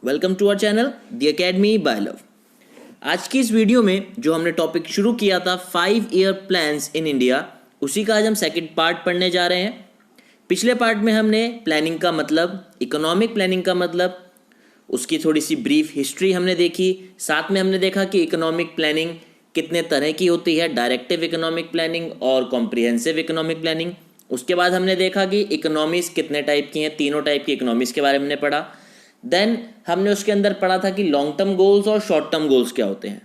Welcome to our channel the academy by love. आज की इस वीडियो में जो हमने टॉपिक शुरू किया था 5 ईयर प्लान्स इन इंडिया, उसी का आज हम सेकंड पार्ट पढ़ने जा रहे हैं। पिछले पार्ट में हमने प्लानिंग का मतलब, इकोनॉमिक प्लानिंग का मतलब, उसकी थोड़ी सी ब्रीफ हिस्ट्री हमने देखी। साथ में हमने देखा कि इकोनॉमिक प्लानिंग कितने तरह की होती है, डायरेक्टिव इकोनॉमिक प्लानिंग और कॉम्प्रिहेंसिव इकोनॉमिक प्लानिंग। उसके बाद हमने देखा कि इकोनॉमीज कितने टाइप की हैं, तीनों टाइप की इकोनॉमीज के बारे में हमने पढ़ा। देन हमने उसके अंदर पढ़ा था कि लॉन्ग टर्म गोल्स और शॉर्ट टर्म गोल्स क्या होते हैं।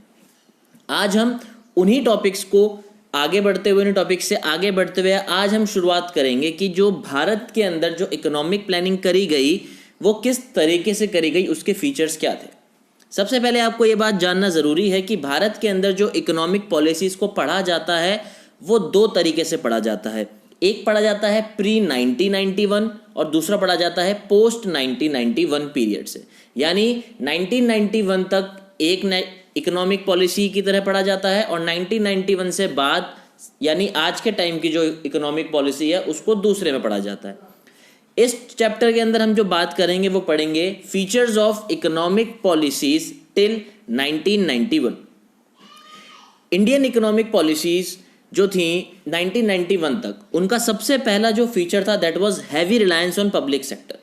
आज हम उन्हीं टॉपिक्स को आगे बढ़ते हुए, उन्हीं टॉपिक्स से आगे बढ़ते हुए आज हम शुरुआत करेंगे कि जो भारत के अंदर जो इकोनॉमिक प्लानिंग करी गई वो किस तरीके से करी गई, उसके फीचर्स क्या थे। सबसे पहले आपको ये बात जानना ज़रूरी है कि भारत के अंदर जो इकोनॉमिक पॉलिसीज़ को पढ़ा जाता है वो दो तरीके से पढ़ा जाता है। एक पढ़ा जाता है प्री 1991 और दूसरा पढ़ा जाता है पोस्ट 1991 पीरियड से। यानी 1991 तक एक इकोनॉमिक पॉलिसी की तरह पढ़ा जाता है और 1991 से बाद यानी आज के टाइम की जो इकोनॉमिक पॉलिसी है उसको दूसरे में पढ़ा जाता है। इस चैप्टर के अंदर हम जो बात करेंगे वो पढ़ेंगे features of economic policies till 1991। Indian economic policies जो थी 1991 तक, उनका सबसे पहला जो फीचर था that was heavy reliance on public sector.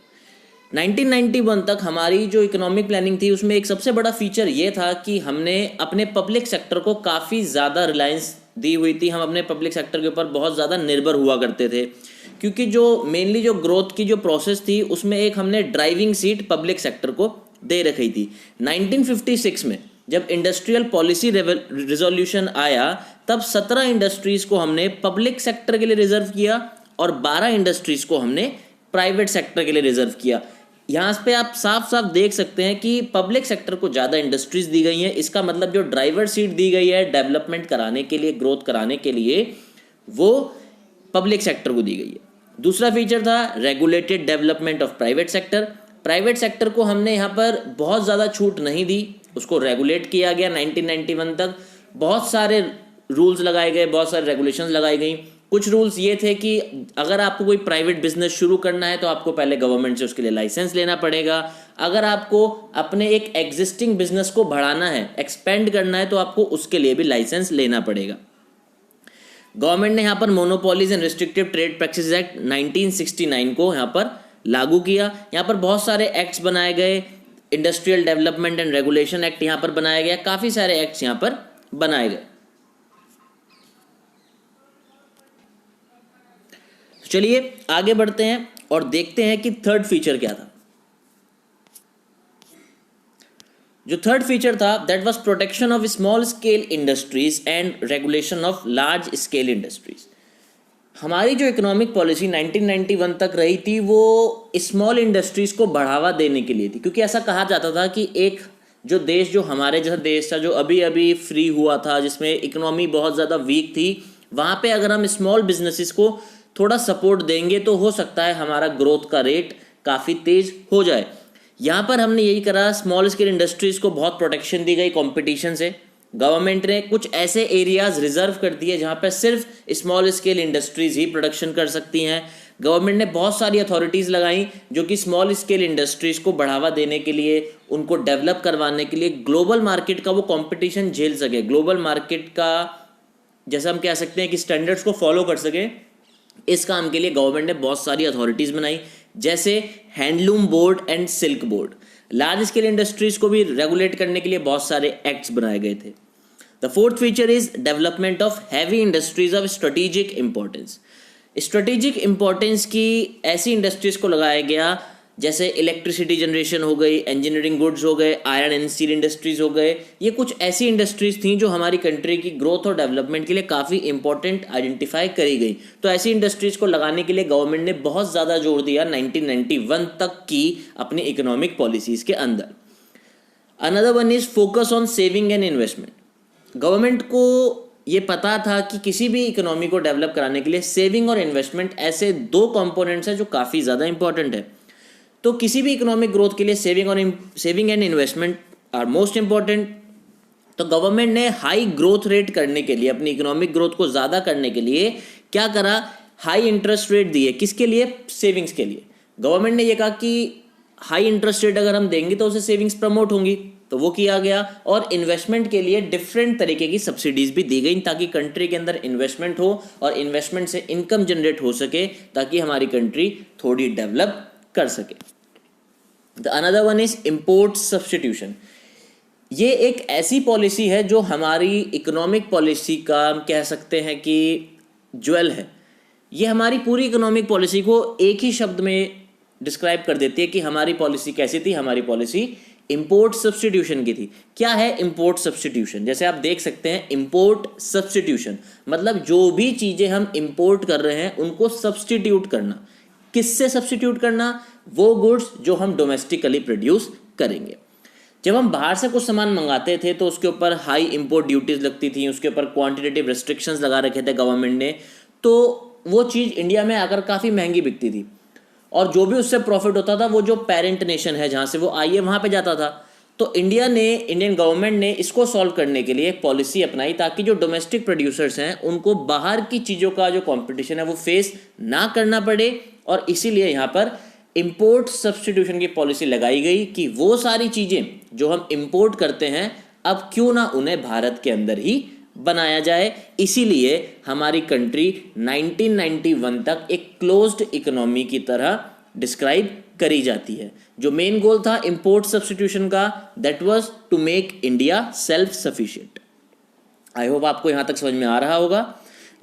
1991 तक हमारी जो इकोनॉमिक प्लानिंग थी उसमें एक सबसे बड़ा फीचर ये था कि हमने अपने पब्लिक सेक्टर को काफ़ी ज़्यादा रिलायंस दी हुई थी। हम अपने पब्लिक सेक्टर के ऊपर बहुत ज़्यादा निर्भर हुआ करते थे, क्योंकि जो मेनली जो ग्रोथ की जो प्रोसेस थी उसमें एक हमने ड्राइविंग सीट पब्लिक सेक्टर को दे रखी थी। 1956 में जब इंडस्ट्रियल पॉलिसी रिजोल्यूशन आया तब 17 इंडस्ट्रीज़ को हमने पब्लिक सेक्टर के लिए रिजर्व किया और 12 इंडस्ट्रीज़ को हमने प्राइवेट सेक्टर के लिए रिजर्व किया। यहाँ पे आप साफ साफ देख सकते हैं कि पब्लिक सेक्टर को ज़्यादा इंडस्ट्रीज़ दी गई हैं। इसका मतलब जो ड्राइवर सीट दी गई है डेवलपमेंट कराने के लिए, ग्रोथ कराने के लिए, वो पब्लिक सेक्टर को दी गई है। दूसरा फीचर था regulated development of private sector. Private sector को हमने यहाँ पर बहुत ज़्यादा छूट नहीं दी, उसको रेगुलेट किया गया। 1991 तक बहुत सारे रूल्स लगाए गए, बहुत सारे रेगुलेशंस लगाई गई। कुछ रूल्स ये थे कि अगर आपको कोई प्राइवेट बिजनेस शुरू करना है तो आपको पहले गवर्नमेंट से उसके लिए लाइसेंस लेना पड़ेगा। अगर आपको अपने एक एग्जिस्टिंग बिजनेस को बढ़ाना है, एक्सपेंड करना है, तो आपको उसके लिए भी लाइसेंस लेना पड़ेगा। गवर्नमेंट ने यहाँ पर monopolies and restrictive trade practices act 1969 को यहाँ पर लागू किया। यहाँ पर बहुत सारे एक्ट्स बनाए गए, industrial development and regulation act यहाँ पर बनाया गया, काफ़ी सारे एक्ट्स यहाँ पर बनाए गए। चलिए आगे बढ़ते हैं और देखते हैं कि थर्ड फीचर क्या था। जो थर्ड फीचर था that was protection of small scale industries and regulation of large scale industries. हमारी जो इकोनॉमिक पॉलिसी 1991 तक रही थी वो स्मॉल इंडस्ट्रीज को बढ़ावा देने के लिए थी, क्योंकि ऐसा कहा जाता था कि एक जो देश, जो हमारे जैसा देश था जो अभी अभी फ्री हुआ था, जिसमें इकोनॉमी बहुत ज़्यादा वीक थी, वहाँ पे अगर हम स्मॉल बिजनेसेस को थोड़ा सपोर्ट देंगे तो हो सकता है हमारा ग्रोथ का रेट काफ़ी तेज़ हो जाए। यहाँ पर हमने यही करा, स्मॉल स्केल इंडस्ट्रीज़ को बहुत प्रोटेक्शन दी गई कंपटीशन से। गवर्नमेंट ने कुछ ऐसे एरियाज़ रिजर्व कर दिए जहाँ पर सिर्फ स्मॉल स्केल इंडस्ट्रीज़ ही प्रोडक्शन कर सकती हैं। गवर्नमेंट ने बहुत सारी अथॉरिटीज़ लगाई जो कि स्मॉल स्केल इंडस्ट्रीज़ को बढ़ावा देने के लिए, उनको डेवलप करवाने के लिए, ग्लोबल मार्केट का वो कंपटीशन झेल सके, ग्लोबल मार्केट का जैसा हम कह सकते हैं कि स्टैंडर्ड्स को फॉलो कर सके। इस काम के लिए गवर्नमेंट ने बहुत सारी अथॉरिटीज़ बनाई, जैसे handloom board and silk board. Large scale industries को भी रेगुलेट करने के लिए बहुत सारे एक्ट्स बनाए गए थे। The fourth feature is development of heavy industries of strategic importance. Strategic importance की ऐसी इंडस्ट्रीज़ को लगाया गया जैसे इलेक्ट्रिसिटी जनरेशन हो गई, इंजीनियरिंग गुड्स हो गए, आयरन एंड स्टील इंडस्ट्रीज़ हो गए। ये कुछ ऐसी इंडस्ट्रीज़ थी जो हमारी कंट्री की ग्रोथ और डेवलपमेंट के लिए काफ़ी इंपॉर्टेंट आइडेंटिफाई करी गई। तो ऐसी इंडस्ट्रीज़ को लगाने के लिए गवर्नमेंट ने बहुत ज़्यादा जोर दिया 1991 तक की अपनी इकोनॉमिक पॉलिसीज़ के अंदर। Another one is focus on saving and investment. Government को ये पता था कि किसी भी इकोनॉमी को डेवलप कराने के लिए सेविंग और इन्वेस्टमेंट ऐसे दो कंपोनेंट्स हैं जो काफ़ी ज़्यादा इंपॉर्टेंट है। तो किसी भी इकोनॉमिक ग्रोथ के लिए saving and investment are most important. तो गवर्नमेंट ने हाई ग्रोथ रेट करने के लिए, अपनी इकोनॉमिक ग्रोथ को ज़्यादा करने के लिए क्या करा, हाई इंटरेस्ट रेट दिए। किसके लिए? सेविंग्स के लिए। गवर्नमेंट ने यह कहा कि हाई इंटरेस्ट रेट अगर हम देंगे तो उसे सेविंग्स प्रमोट होंगी, तो वो किया गया। और इन्वेस्टमेंट के लिए डिफरेंट तरीके की सब्सिडीज भी दी गई ताकि कंट्री के अंदर इन्वेस्टमेंट हो और इन्वेस्टमेंट से इनकम जनरेट हो सके ताकि हमारी कंट्री थोड़ी डेवलप कर सके। The another one is import substitution. ये एक ऐसी पॉलिसी है जो हमारी इकोनॉमिक पॉलिसी का हम कह सकते हैं कि ज्वेल है। ये हमारी पूरी इकोनॉमिक पॉलिसी को एक ही शब्द में डिस्क्राइब कर देती है कि हमारी पॉलिसी कैसी थी। हमारी पॉलिसी इंपोर्ट सब्स्टिट्यूशन की थी। क्या है इंपोर्ट सब्स्टिट्यूशन? जैसे आप देख सकते हैं, इंपोर्ट सब्स्टिट्यूशन मतलब जो भी चीजें हम इंपोर्ट कर रहे हैं उनको सब्स्टिट्यूट करना। किससे सब्स्टिट्यूट करना? वो गुड्स जो हम डोमेस्टिकली प्रोड्यूस करेंगे। जब हम बाहर से कुछ सामान मंगाते थे तो उसके ऊपर हाई इंपोर्ट ड्यूटीज लगती थी, उसके ऊपर क्वांटिटेटिव रेस्ट्रिक्शंस लगा रखे थे गवर्नमेंट ने, तो वो चीज़ इंडिया में आकर काफ़ी महंगी बिकती थी और जो भी उससे प्रॉफिट होता था वो जो पेरेंट नेशन है जहाँ से वो आई है वहाँ पे जाता था। तो इंडियन गवर्नमेंट ने इसको सॉल्व करने के लिए एक पॉलिसी अपनाई ताकि जो डोमेस्टिक प्रोड्यूसर्स हैं उनको बाहर की चीज़ों का जो कंपटीशन है वो फेस ना करना पड़े, और इसीलिए यहाँ पर इंपोर्ट सब्स्टिट्यूशन की पॉलिसी लगाई गई कि वो सारी चीज़ें जो हम इंपोर्ट करते हैं अब क्यों ना उन्हें भारत के अंदर ही बनाया जाए। इसीलिए हमारी कंट्री 1991 तक एक क्लोज्ड इकोनॉमी की तरह डिस्क्राइब करी जाती है। जो मेन गोल था इंपोर्ट सब्स्टिट्यूशन का, that was to make India self sufficient. I hope आपको यहां तक समझ में आ रहा होगा।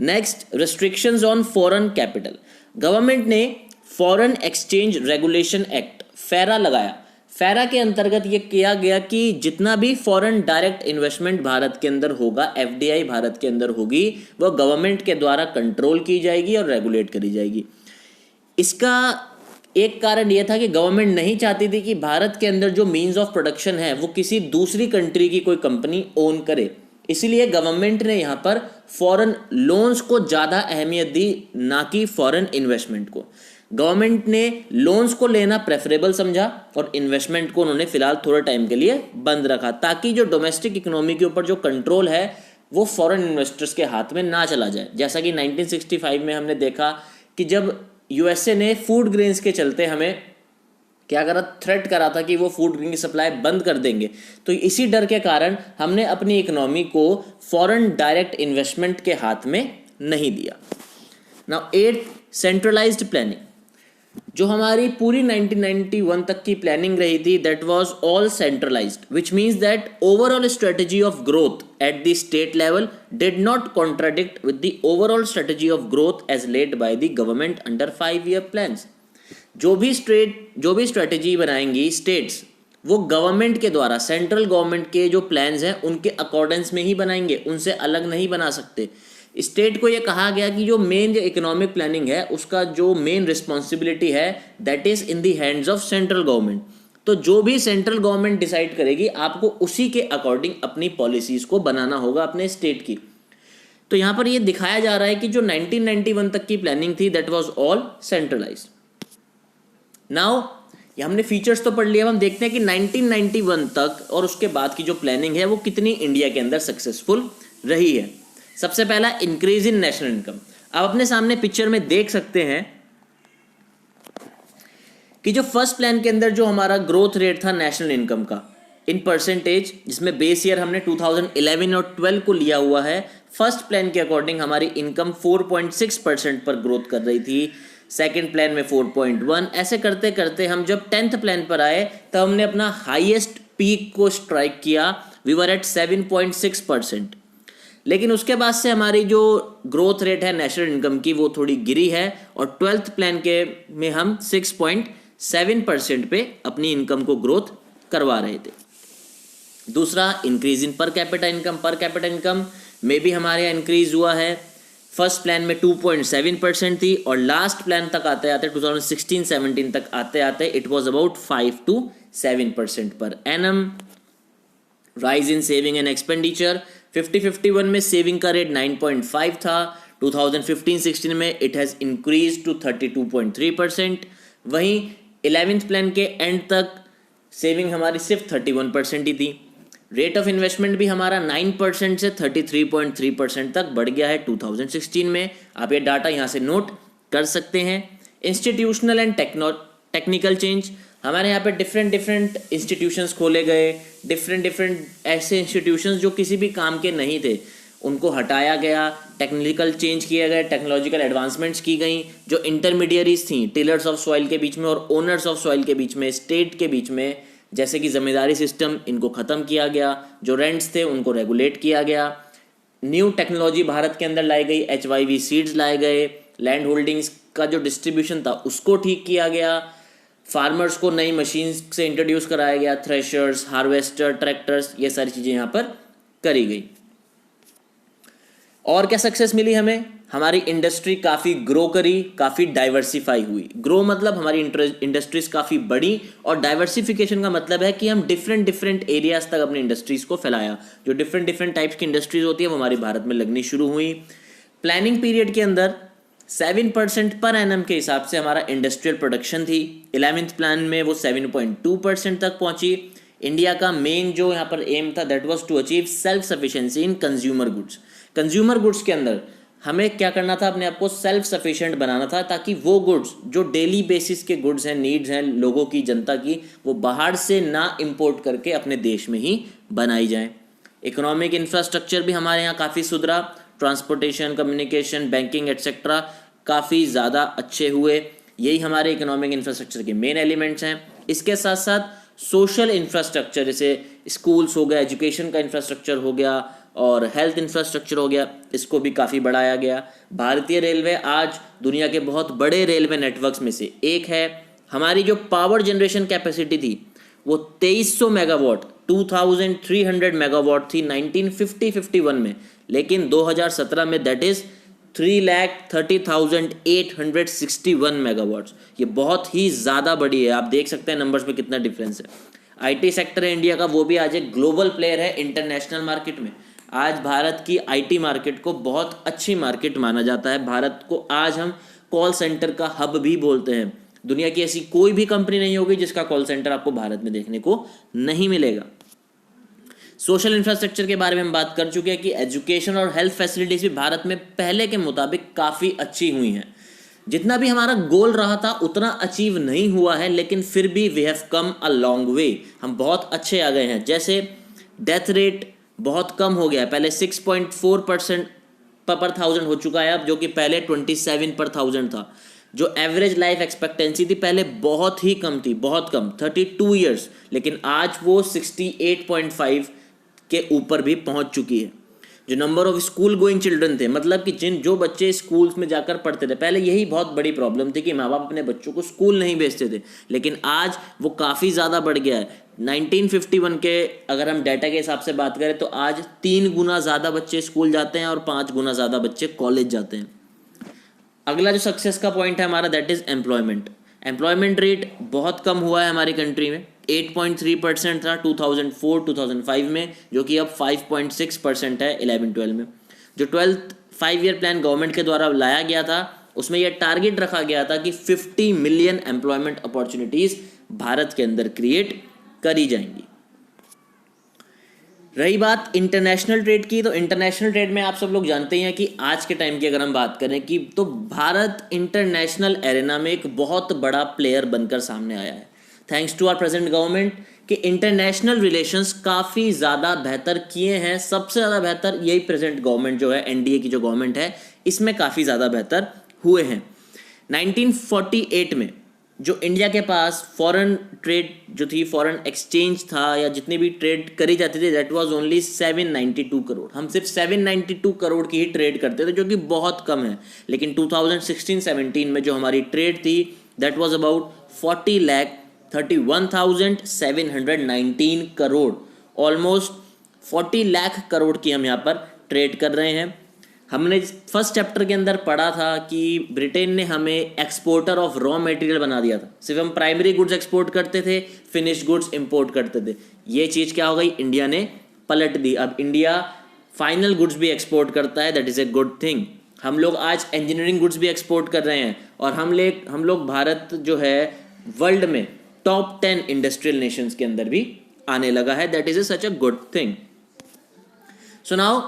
Next, restrictions on foreign capital. Government ने foreign exchange regulation act FERA लगाया। फेरा के अंतर्गत ये किया गया कि जितना भी फॉरेन डायरेक्ट इन्वेस्टमेंट भारत के अंदर होगा, एफडीआई भारत के अंदर होगी, वो गवर्नमेंट के द्वारा कंट्रोल की जाएगी और रेगुलेट करी जाएगी। इसका एक कारण यह था कि गवर्नमेंट नहीं चाहती थी कि भारत के अंदर जो मीन्स ऑफ प्रोडक्शन है वो किसी दूसरी कंट्री की कोई कंपनी ओन करे। इसलिए गवर्नमेंट ने यहाँ पर फॉरेन लोन्स को ज़्यादा अहमियत दी, ना कि फॉरेन इन्वेस्टमेंट को। गवर्नमेंट ने लोन्स को लेना प्रेफरेबल समझा और इन्वेस्टमेंट को उन्होंने फिलहाल थोड़े टाइम के लिए बंद रखा ताकि जो डोमेस्टिक इकोनॉमी के ऊपर जो कंट्रोल है वो फॉरेन इन्वेस्टर्स के हाथ में ना चला जाए। जैसा कि 1965 में हमने देखा कि जब यूएसए ने फूड ग्रेन्स के चलते हमें क्या करा, थ्रेट करा था कि वो फूड ग्रेन की सप्लाई बंद कर देंगे, तो इसी डर के कारण हमने अपनी इकोनॉमी को फॉरेन डायरेक्ट इन्वेस्टमेंट के हाथ में नहीं दिया। Now 8, centralised planning. जो हमारी पूरी 1991 तक की प्लानिंग रही थी that was all centralised, which means that overall strategy of growth at the state level did not contradict with the overall strategy of growth as led by the government under 5-year plans. जो भी strategy बनाएंगी states, वो government के द्वारा, central government के जो plans हैं उनके अकॉर्डेंस में ही बनाएंगे, उनसे अलग नहीं बना सकते। स्टेट को ये कहा गया कि जो मेन जो इकोनॉमिक प्लानिंग है उसका जो मेन रिस्पॉन्सिबिलिटी है that is in the hands of central government. तो जो भी सेंट्रल गवर्नमेंट डिसाइड करेगी आपको उसी के अकॉर्डिंग अपनी पॉलिसीज को बनाना होगा अपने स्टेट की। तो यहाँ पर ये दिखाया जा रहा है कि जो 1991 तक की प्लानिंग थी that was all centralised. Now ये हमने फीचर्स तो पढ़ लिया, हम देखते हैं कि 1991 तक और उसके बाद की जो प्लानिंग है वो कितनी इंडिया के अंदर सक्सेसफुल रही है। सबसे पहला, इंक्रीज इन नेशनल इनकम। आप अपने सामने पिक्चर में देख सकते हैं कि जो फर्स्ट प्लान के अंदर जो हमारा ग्रोथ रेट था नेशनल इनकम का इन परसेंटेज, जिसमें बेस ईयर हमने 2011 और 12 को लिया हुआ है, फर्स्ट प्लान के अकॉर्डिंग हमारी इनकम 4.6% पर ग्रोथ कर रही थी, सेकेंड प्लान में 4.1। ऐसे करते करते हम जब 10th प्लान पर आए तब हमने अपना हाईएस्ट पीक को स्ट्राइक किया, वी वर एट 7.6%। लेकिन उसके बाद से हमारी जो ग्रोथ रेट है नेशनल इनकम की वो थोड़ी गिरी है और 12th प्लान के में हम 6.7% पे अपनी इनकम को ग्रोथ करवा रहे थे। दूसरा, increase in per capita income. Per capita income में भी हमारे यहाँ इंक्रीज हुआ है। फर्स्ट प्लान में 2.7% थी और लास्ट प्लान तक आते आते 2016-17 तक आते आते it was about 5 to 7% per annum. Rise in saving and expenditure, 50-51 में सेविंग का रेट 9.5 था, 2015-16 में इट हैज़ इंक्रीज टू 32.3%। वहीं 11th प्लान के एंड तक सेविंग हमारी सिर्फ 31% ही थी। रेट ऑफ इन्वेस्टमेंट भी हमारा 9% से 33.3% तक बढ़ गया है 2016 में। आप ये डाटा यहाँ से नोट कर सकते हैं। इंस्टीट्यूशनल एंड टेक्निकल चेंज, हमारे यहाँ पे डिफरेंट डिफरेंट इंस्टीट्यूशंस खोले गए, डिफरेंट डिफरेंट ऐसे इंस्टीट्यूशंस जो किसी भी काम के नहीं थे उनको हटाया गया, टेक्निकल चेंज किया गया, टेक्नोलॉजिकल एडवांसमेंट्स की गई। जो इंटरमीडियरीज थी टिलर्स ऑफ सॉइल के बीच में और ओनर्स ऑफ सॉइल के बीच में, स्टेट के बीच में, जैसे कि ज़मींदारी सिस्टम, इनको ख़त्म किया गया। जो रेंट्स थे उनको रेगुलेट किया गया। न्यू टेक्नोलॉजी भारत के अंदर लाई गई, HYV सीड्स लाए गए। लैंड होल्डिंग्स का जो डिस्ट्रीब्यूशन था उसको ठीक किया गया। फार्मर्स को नई मशीन्स से इंट्रोड्यूस कराया गया, थ्रेशर्स, हार्वेस्टर, ट्रैक्टर्स, ये सारी चीज़ें यहाँ पर करी गई। और क्या सक्सेस मिली हमें? हमारी इंडस्ट्री काफ़ी ग्रो करी, काफ़ी डाइवर्सिफाई हुई। ग्रो मतलब हमारी इंडस्ट्रीज काफ़ी बड़ी, और डाइवर्सिफिकेशन का मतलब है कि हम डिफरेंट डिफरेंट एरियाज तक अपनी इंडस्ट्रीज को फैलाया। जो डिफरेंट डिफरेंट टाइप्स की इंडस्ट्रीज होती है वो हमारे भारत में लगनी शुरू हुई। प्लानिंग पीरियड के अंदर 7% पर एनम के हिसाब से हमारा इंडस्ट्रियल प्रोडक्शन थी। 11th प्लान में वो 7.2% तक पहुंची। इंडिया का मेन जो यहाँ पर एम था that was to achieve self sufficiency in consumer goods. Consumer goods के अंदर हमें क्या करना था? अपने आप को सेल्फ सफिशिएंट बनाना था, ताकि वो गुड्स जो डेली बेसिस के गुड्स हैं, नीड्स हैं लोगों की, जनता की, वो बाहर से ना इंपोर्ट करके अपने देश में ही बनाई जाएं। इकोनॉमिक इंफ्रास्ट्रक्चर भी हमारे यहाँ काफ़ी सुधरा। ट्रांसपोर्टेशन, कम्युनिकेशन, बैंकिंग एट्सेट्रा काफ़ी ज़्यादा अच्छे हुए। यही हमारे इकोनॉमिक इंफ्रास्ट्रक्चर के मेन एलिमेंट्स हैं। इसके साथ साथ सोशल इंफ्रास्ट्रक्चर, जैसे स्कूल्स हो गया, एजुकेशन का इंफ्रास्ट्रक्चर हो गया और हेल्थ इंफ्रास्ट्रक्चर हो गया, इसको भी काफ़ी बढ़ाया गया। भारतीय रेलवे आज दुनिया के बहुत बड़े रेलवे नेटवर्क्स में से एक है। हमारी जो पावर जनरेशन कैपेसिटी थी वो 2300 मेगावाट, 2300 मेगावाट थी 1950-51 में, लेकिन 2017 में दैट इज़ 3,30,861 मेगावाट्स। ये बहुत ही ज़्यादा बड़ी है। आप देख सकते हैं नंबर्स में कितना डिफरेंस है। IT सेक्टर है इंडिया का, वो भी आज एक ग्लोबल प्लेयर है इंटरनेशनल मार्केट में। आज भारत की IT मार्केट को बहुत अच्छी मार्केट माना जाता है। भारत को आज हम कॉल सेंटर का हब भी बोलते हैं। दुनिया की ऐसी कोई भी कंपनी नहीं होगी जिसका कॉल सेंटर आपको भारत में देखने को नहीं मिलेगा। सोशल इंफ्रास्ट्रक्चर के बारे में हम बात कर चुके हैं कि एजुकेशन और हेल्थ फैसिलिटीज़ भी भारत में पहले के मुताबिक काफ़ी अच्छी हुई हैं। जितना भी हमारा गोल रहा था उतना अचीव नहीं हुआ है, लेकिन फिर भी we have come a long way, हम बहुत अच्छे आ गए हैं। जैसे डेथ रेट बहुत कम हो गया है, पहले 6.4% पर 1000 हो चुका है अब, जो कि पहले 27 पर 1000 था। जो एवरेज लाइफ एक्सपेक्टेंसी थी पहले बहुत ही कम थी, बहुत कम, 32 ईयर्स, लेकिन आज वो 68.5 के ऊपर भी पहुंच चुकी है। जो number of school going children थे, मतलब कि जो बच्चे स्कूल्स में जाकर पढ़ते थे, पहले यही बहुत बड़ी प्रॉब्लम थी कि माँ बाप अपने बच्चों को स्कूल नहीं भेजते थे, लेकिन आज वो काफ़ी ज़्यादा बढ़ गया है। 1951 के अगर हम डाटा के हिसाब से बात करें तो आज 3 गुना ज़्यादा बच्चे स्कूल जाते हैं और 5 गुना ज़्यादा बच्चे कॉलेज जाते हैं। अगला जो सक्सेस का पॉइंट है हमारा that is employment. Employment rate बहुत कम हुआ है हमारी कंट्री में, 8.3% था 2004-2005 में, जो कि अब 5.6% है 11-12 में। जो 12th 5 ईयर प्लान गवर्नमेंट के द्वारा लाया गया था उसमें यह टारगेट रखा गया था कि 50 मिलियन एम्प्लॉयमेंट अपॉर्चुनिटीज़ भारत के अंदर क्रिएट करी जाएंगी। रही बात इंटरनेशनल ट्रेड की, तो इंटरनेशनल ट्रेड में आप सब लोग जानते ही हैं कि आज के टाइम की अगर हम बात करें कि तो भारत इंटरनेशनल एरेना में एक बहुत बड़ा प्लेयर बनकर सामने आया है, thanks to our present government कि इंटरनेशनल रिलेशंस काफ़ी ज़्यादा बेहतर किए हैं। सबसे ज़्यादा बेहतर यही प्रेजेंट गवर्नमेंट जो है, NDA की जो गवर्नमेंट है, इसमें काफ़ी ज़्यादा बेहतर हुए हैं। 1948 में जो इंडिया के पास फॉरेन ट्रेड जो थी, फॉरेन एक्सचेंज था या जितनी भी ट्रेड करी जाती थी, दैट वाज ओनली 792 करोड़। हम सिर्फ 792 करोड़ की ही ट्रेड करते थे, जो कि बहुत कम है। लेकिन 2016-17 में जो हमारी ट्रेड थी that was about 40,31,719 crore, almost 40 lakh crore की हम यहाँ पर ट्रेड कर रहे हैं। हमने फर्स्ट चैप्टर के अंदर पढ़ा था कि ब्रिटेन ने हमें एक्सपोर्टर ऑफ रॉ मटेरियल बना दिया था। सिर्फ हम प्राइमरी गुड्स एक्सपोर्ट करते थे, फिनिश गुड्स इंपोर्ट करते थे। ये चीज़ क्या हो गई, इंडिया ने पलट दी। अब इंडिया फाइनल गुड्स भी एक्सपोर्ट करता है, that is a good thing. हम लोग आज इंजीनियरिंग गुड्स भी एक्सपोर्ट कर रहे हैं और हम लोग भारत जो है वर्ल्ड में टॉप 10 इंडस्ट्रियल नेशंस के अंदर भी आने लगा है, that is a such a good thing. So now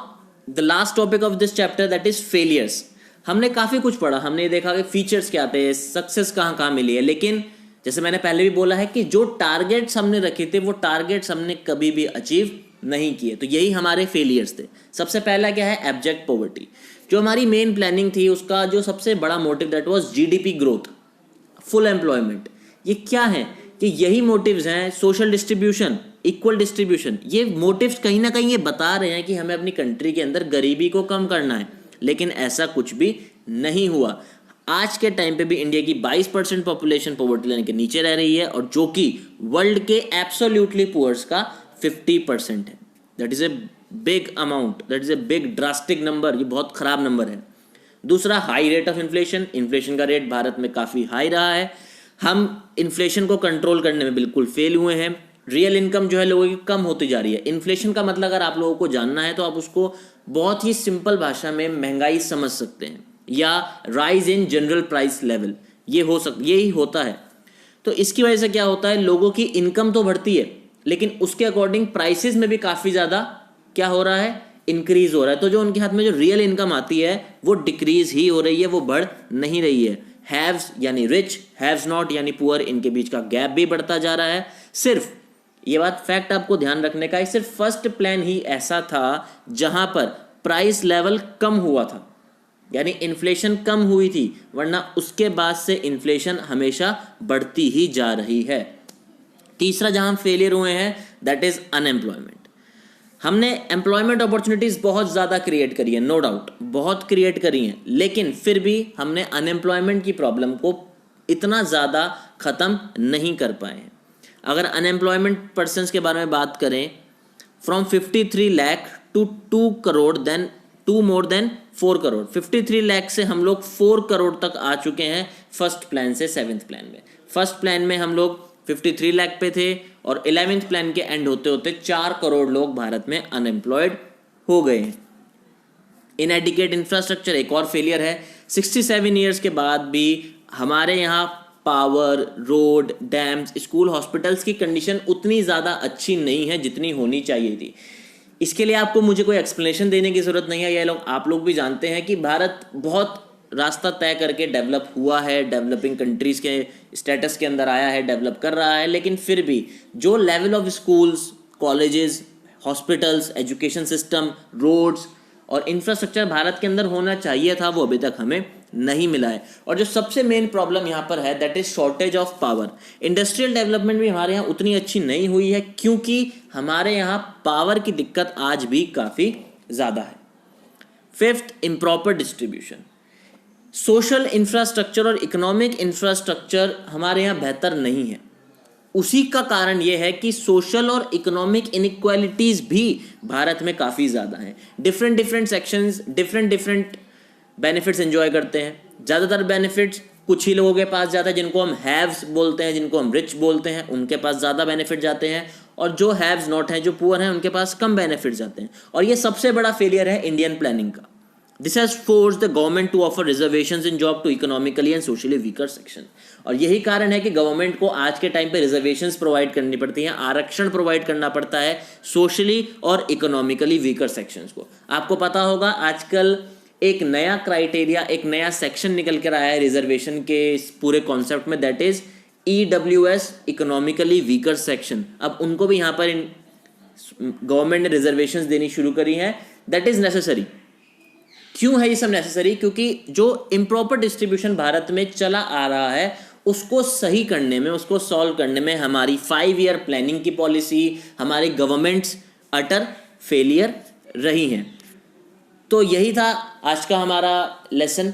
the last topic of this chapter that is failures. हमने काफ़ी कुछ पढ़ा, हमने देखा कि फीचर्स क्या थे, सक्सेस कहाँ कहाँ मिली है, लेकिन जैसे मैंने पहले भी बोला है कि जो टारगेट्स हमने रखे थे वो टारगेट्स हमने कभी भी अचीव नहीं किए, तो यही हमारे फेलियर्स थे। सबसे पहला क्या है, एब्जेक्ट पॉवर्टी। जो हमारी मेन प्लानिंग थी उसका जो सबसे बड़ा motive that was GDP growth, full employment. ये क्या है कि यही मोटिव्स हैं, सोशल डिस्ट्रीब्यूशन, इक्वल डिस्ट्रीब्यूशन। ये मोटिव्स कहीं ना कहीं ये बता रहे हैं कि हमें अपनी कंट्री के अंदर गरीबी को कम करना है, लेकिन ऐसा कुछ भी नहीं हुआ। आज के टाइम पे भी इंडिया की 22% पॉपुलेशन पॉवर्टी लाइन के नीचे रह रही है, और जो कि वर्ल्ड के एब्सोल्युटली पुअर्स का 50% है। That is a big amount, that is a big drastic number. ये बहुत खराब नंबर है। दूसरा, high rate of inflation. Inflation का रेट भारत में काफ़ी हाई रहा है। हम इन्फ्लेशन को कंट्रोल करने में बिल्कुल फेल हुए हैं। रियल इनकम जो है लोगों की कम होती जा रही है। इन्फ्लेशन का मतलब अगर आप लोगों को जानना है तो आप उसको बहुत ही सिंपल भाषा में महंगाई समझ सकते हैं, या rise in general price level. यही होता है। तो इसकी वजह से क्या होता है, लोगों की इनकम तो बढ़ती है, लेकिन उसके अकॉर्डिंग प्राइसेस में भी काफ़ी ज़्यादा क्या हो रहा है, इंक्रीज हो रहा है। तो जो उनके हाथ में जो रियल इनकम आती है वो डिक्रीज ही हो रही है, वो बढ़ नहीं रही है। हैव्स यानी रिच, हैव्स नॉट यानी पुअर, इनके बीच का गैप भी बढ़ता जा रहा है। सिर्फ ये बात फैक्ट आपको ध्यान रखने का है, सिर्फ फर्स्ट प्लान ही ऐसा था जहां पर प्राइस लेवल कम हुआ था, यानी इन्फ्लेशन कम हुई थी, वरना उसके बाद से इन्फ्लेशन हमेशा बढ़ती ही जा रही है। तीसरा जहां हम फेलियर हुए हैं दैट इज अनएम्प्लॉयमेंट। हमने एम्प्लॉयमेंट अपॉर्चुनिटीज़ बहुत ज़्यादा क्रिएट करी है, नो डाउट बहुत क्रिएट करी हैं, लेकिन फिर भी हमने अनएम्प्लॉयमेंट की प्रॉब्लम को इतना ज़्यादा ख़त्म नहीं कर पाए हैं। अगर अनएम्प्लॉयमेंट पर्सनस के बारे में बात करें, from 53 lakh to 2 crore then 2 more than 4 crore. 53 lakh से हम लोग 4 करोड़ तक आ चुके हैं फर्स्ट प्लान से 7th प्लान में। फर्स्ट प्लान में हम लोग 53 लाख पे थे, और 11th प्लान के एंड होते होते 4 करोड़ लोग भारत में अनएम्प्लॉयड हो गए हैं। इनएडिक्वेट इंफ्रास्ट्रक्चर एक और फेलियर है। 67 ईयर्स के बाद भी हमारे यहाँ power, road, dams, school, hospitals की कंडीशन उतनी ज़्यादा अच्छी नहीं है जितनी होनी चाहिए थी। इसके लिए आपको मुझे कोई एक्सप्लेनेशन देने की ज़रूरत नहीं है, ये आप लोग भी जानते हैं कि भारत बहुत रास्ता तय करके डेवलप हुआ है, डेवलपिंग कंट्रीज़ के स्टेटस के अंदर आया है, डेवलप कर रहा है, लेकिन फिर भी जो level of schools, colleges, hospitals, education system, roads और इंफ्रास्ट्रक्चर भारत के अंदर होना चाहिए था, वो अभी तक हमें नहीं मिला है। और जो सबसे मेन प्रॉब्लम यहाँ पर है that is shortage of power. Industrial development भी हमारे यहाँ उतनी अच्छी नहीं हुई है, क्योंकि हमारे यहाँ पावर की दिक्कत आज भी काफ़ी ज़्यादा है। Fifth, improper distribution. Social infrastructure और इकोनॉमिक इंफ्रास्ट्रक्चर हमारे यहाँ बेहतर नहीं है। उसी का कारण यह है कि सोशल और इकोनॉमिक इनइक्वालिटीज़ भी भारत में काफ़ी ज़्यादा हैं। Different sections different benefits enjoy करते हैं। ज़्यादातर बेनिफिट्स कुछ ही लोगों के पास जाता है, जिनको हम हैव्स बोलते हैं, जिनको हम रिच बोलते हैं, उनके पास ज़्यादा बेनिफिट जाते हैं, और जो हैव्स नॉट हैं, जो पुअर हैं, उनके पास कम बेनिफिट जाते हैं। और ये सबसे बड़ा फेलियर है इंडियन प्लानिंग का। This has forced the government to offer reservations in job to economically and socially weaker section। और यही कारण है कि गवर्नमेंट को आज के टाइम पे रिजर्वेशंस प्रोवाइड करनी पड़ती हैं, आरक्षण प्रोवाइड करना पड़ता है सोशली और इकोनॉमिकली वीकर सेक्शंस को। आपको पता होगा आजकल एक नया क्राइटेरिया, एक नया सेक्शन निकल कर आया है रिजर्वेशन के इस पूरे कॉन्सेप्ट में, that is EWS, economically weaker section. अब उनको भी यहाँ पर गवर्नमेंट ने रिजर्वेशंस देनी शुरू करी हैं। That is necessary. क्यों है ये सब नेसेसरी? क्योंकि जो इम्प्रॉपर डिस्ट्रीब्यूशन भारत में चला आ रहा है उसको सही करने में, उसको सॉल्व करने में हमारी 5 ईयर प्लानिंग की पॉलिसी, हमारी गवर्नमेंट्स अटर फेलियर रही हैं। तो यही था आज का हमारा लेसन।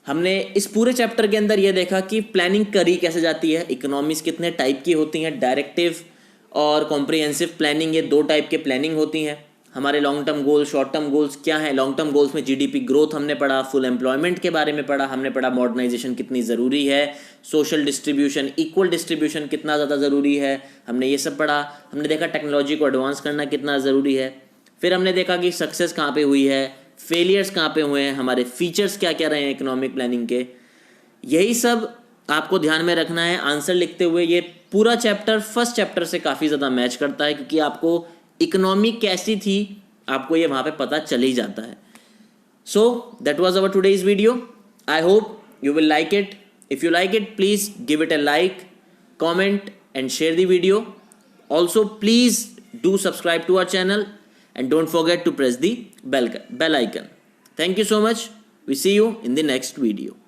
हमने इस पूरे चैप्टर के अंदर यह देखा कि प्लानिंग करी कैसे जाती है, इकोनॉमीज कितने टाइप की होती हैं, डायरेक्टिव और कॉम्प्रिहेंसिव प्लानिंग, ये 2 टाइप के प्लानिंग होती हैं। हमारे long term goals, short term goals क्या हैं। लॉन्ग टर्म गोल्स में जीडीपी ग्रोथ हमने पढ़ा, फुल एम्प्लॉयमेंट के बारे में पढ़ा, हमने पढ़ा मॉडर्नाइजेशन कितनी ज़रूरी है, सोशल डिस्ट्रीब्यूशन, इक्वल डिस्ट्रीब्यूशन कितना ज़्यादा ज़रूरी है, हमने ये सब पढ़ा। हमने देखा टेक्नोलॉजी को एडवांस करना कितना ज़रूरी है। फिर हमने देखा कि सक्सेस कहाँ पे हुई है, फेलियर्स कहाँ पे हुए हैं, हमारे फीचर्स क्या क्या रहे हैं इकोनॉमिक प्लानिंग के। यही सब आपको ध्यान में रखना है आंसर लिखते हुए। ये पूरा चैप्टर फर्स्ट चैप्टर से काफ़ी ज़्यादा मैच करता है, क्योंकि आपको इकोनॉमी कैसी थी आपको ये वहाँ पे पता चल ही जाता है। So that was our today's video. I hope you will like it. If you like it, please give it a like, comment and share the video. Also, please do subscribe to our channel and don't forget to press the bell icon. Thank you so much. We see you in the next video.